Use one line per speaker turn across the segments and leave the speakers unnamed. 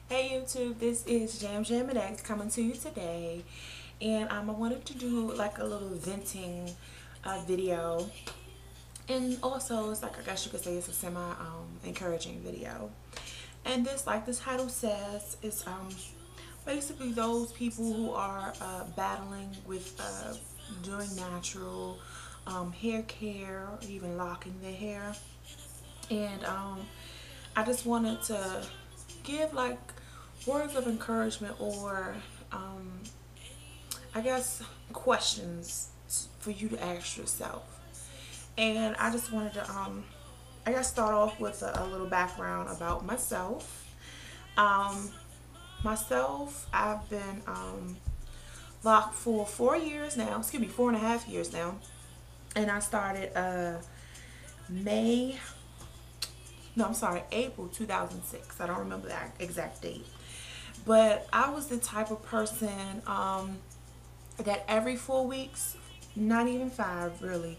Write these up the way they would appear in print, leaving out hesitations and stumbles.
Hey YouTube, this is Jam Jam and X coming to you today, and I wanted to do like a little venting video, and also it's like I guess you could say it's a semi encouraging video. And this, like the title says, is basically those people who are battling with doing natural hair care or even locking their hair, and I just wanted to give like words of encouragement or um, I guess questions for you to ask yourself. And I just wanted to I guess start off with a little background about myself. Um, I've been locked for 4 years now. Excuse me, 4.5 years now. And I started May no, I'm sorry, April 2006. I don't remember that exact date. But I was the type of person that every 4 weeks, not even five really,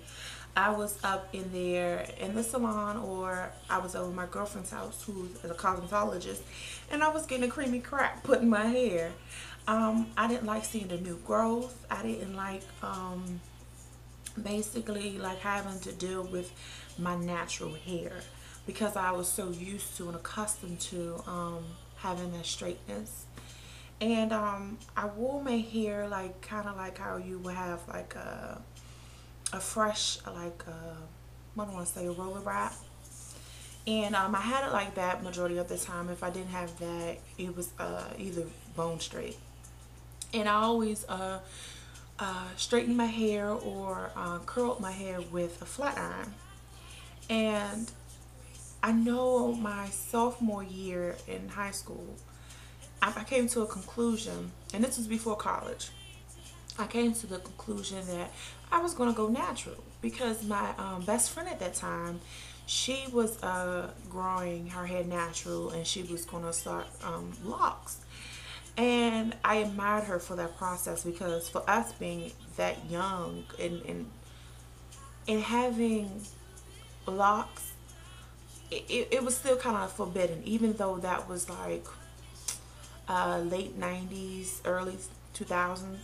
I was up in there in the salon, or I was over my girlfriend's house who's a cosmetologist, and I was getting a creamy crack put in my hair. I didn't like seeing the new growth. I didn't like basically like having to deal with my natural hair because I was so used to and accustomed to having that straightness. And I wore my hair like kind of like how you would have like a fresh like what do I want to say, a roller wrap. And I had it like that majority of the time. If I didn't have that, it was either bone straight. And I always straightened my hair or curled my hair with a flat iron. And I know my sophomore year in high school, I came to a conclusion, and this was before college. I came to the conclusion that I was going to go natural because my best friend at that time, she was growing her hair natural and she was going to start locks. And I admired her for that process because for us being that young and having locks, it was still kind of forbidden, even though that was like late 90s, early 2000s.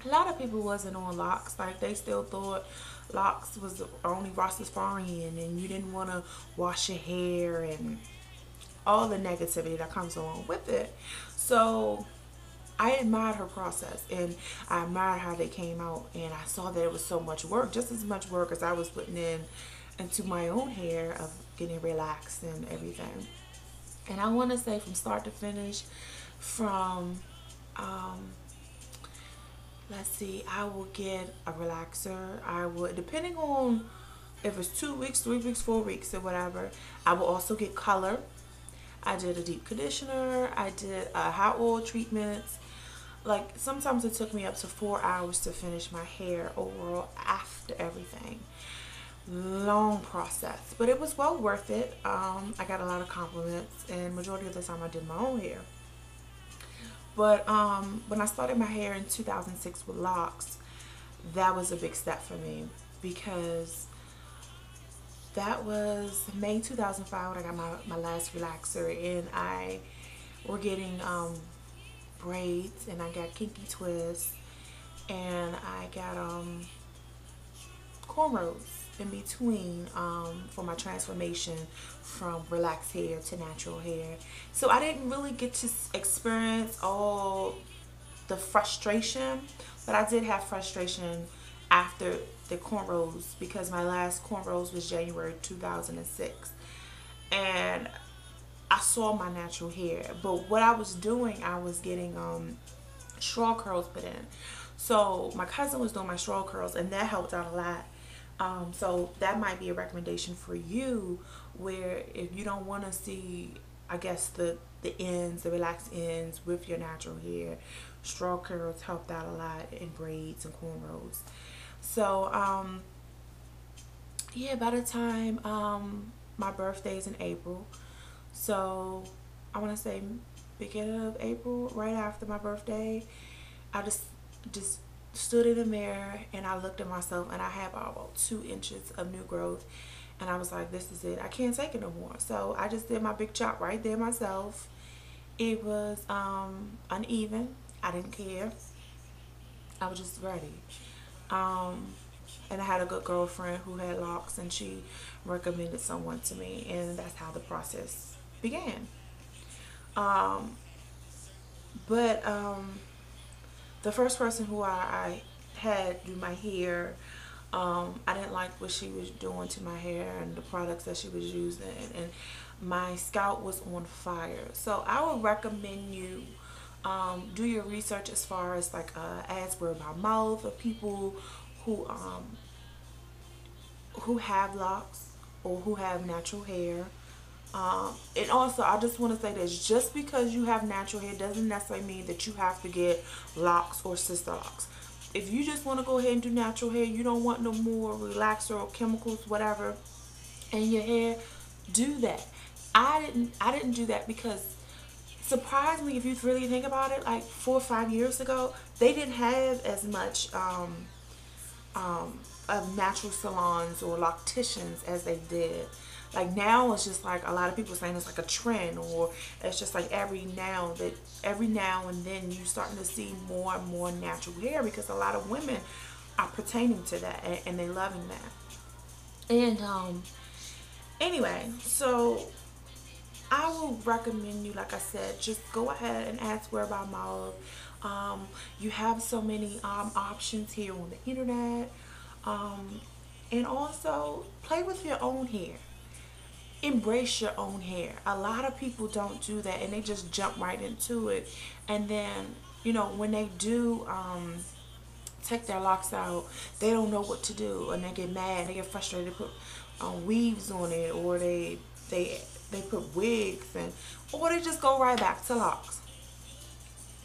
A lot of people wasn't on locks. Like they still thought locks was only Rastafarian and you didn't want to wash your hair and all the negativity that comes along with it. So I admired her process and I admired how they came out, and I saw that it was so much work, just as much work as I was putting in into my own hair of getting relaxed and everything. And I want to say from start to finish, from um, let's see, I will get a relaxer. I would, depending on if it's 2 weeks, 3 weeks, 4 weeks, or whatever. I will also get color. I did a deep conditioner. I did a hot oil treatments. Like sometimes it took me up to 4 hours to finish my hair overall after everything. Long process, but it was well worth it. I got a lot of compliments, and majority of the time I did my own hair. But when I started my hair in 2006 with locks, that was a big step for me because that was May 2005 when I got my last relaxer, and I were getting braids, and I got kinky twists, and I got cornrows in between for my transformation from relaxed hair to natural hair. So I didn't really get to experience all the frustration, but I did have frustration after the cornrows because my last cornrows was January 2006, and I saw my natural hair. But what I was doing, I was getting straw curls put in. So my cousin was doing my straw curls, and that helped out a lot. So that might be a recommendation for you, where if you don't want to see, I guess, the ends, the relaxed ends with your natural hair, straw curls helped out a lot, and braids and cornrows. So yeah, by the time my birthday is in April, so I want to say beginning of April, right after my birthday, I just stood in the mirror and I looked at myself, and I had about 2 inches of new growth, and I was like, this is it, I can't take it no more. So I just did my big chop right there myself, It was uneven. I didn't care. I was just ready. Um, and I had a good girlfriend who had locks, and she recommended someone to me, and that's how the process began. Um, but the first person who I had do my hair, I didn't like what she was doing to my hair and the products that she was using, and my scalp was on fire. So I would recommend you do your research as far as like ads word by mouth of people who um, who have locks or who have natural hair. And also, I just want to say this: just because you have natural hair doesn't necessarily mean that you have to get locks or sister locks. If you just want to go ahead and do natural hair, you don't want no more relaxer or chemicals, whatever, in your hair, do that. I didn't do that because surprisingly, if you really think about it, like 4 or 5 years ago, they didn't have as much of natural salons or locticians as they did. Like now, it's just like a lot of people saying it's like a trend, or it's just like every now and then you starting to see more and more natural hair because a lot of women are pertaining to that, and they loving that. And anyway, so I will recommend you, like I said, just go ahead and ask word by mouth. You have so many options here on the internet. Um, and also play with your own hair. Embrace your own hair. A lot of people don't do that, and they just jump right into it. And then, when they do take their locks out, they don't know what to do, and they get mad, they get frustrated, they put weaves on it, or they put wigs, or they just go right back to locks.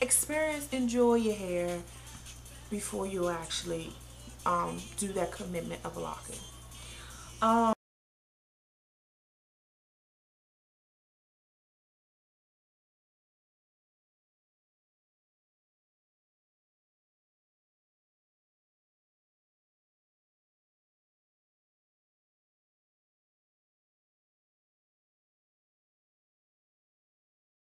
Experience, enjoy your hair before you actually do that commitment of locking.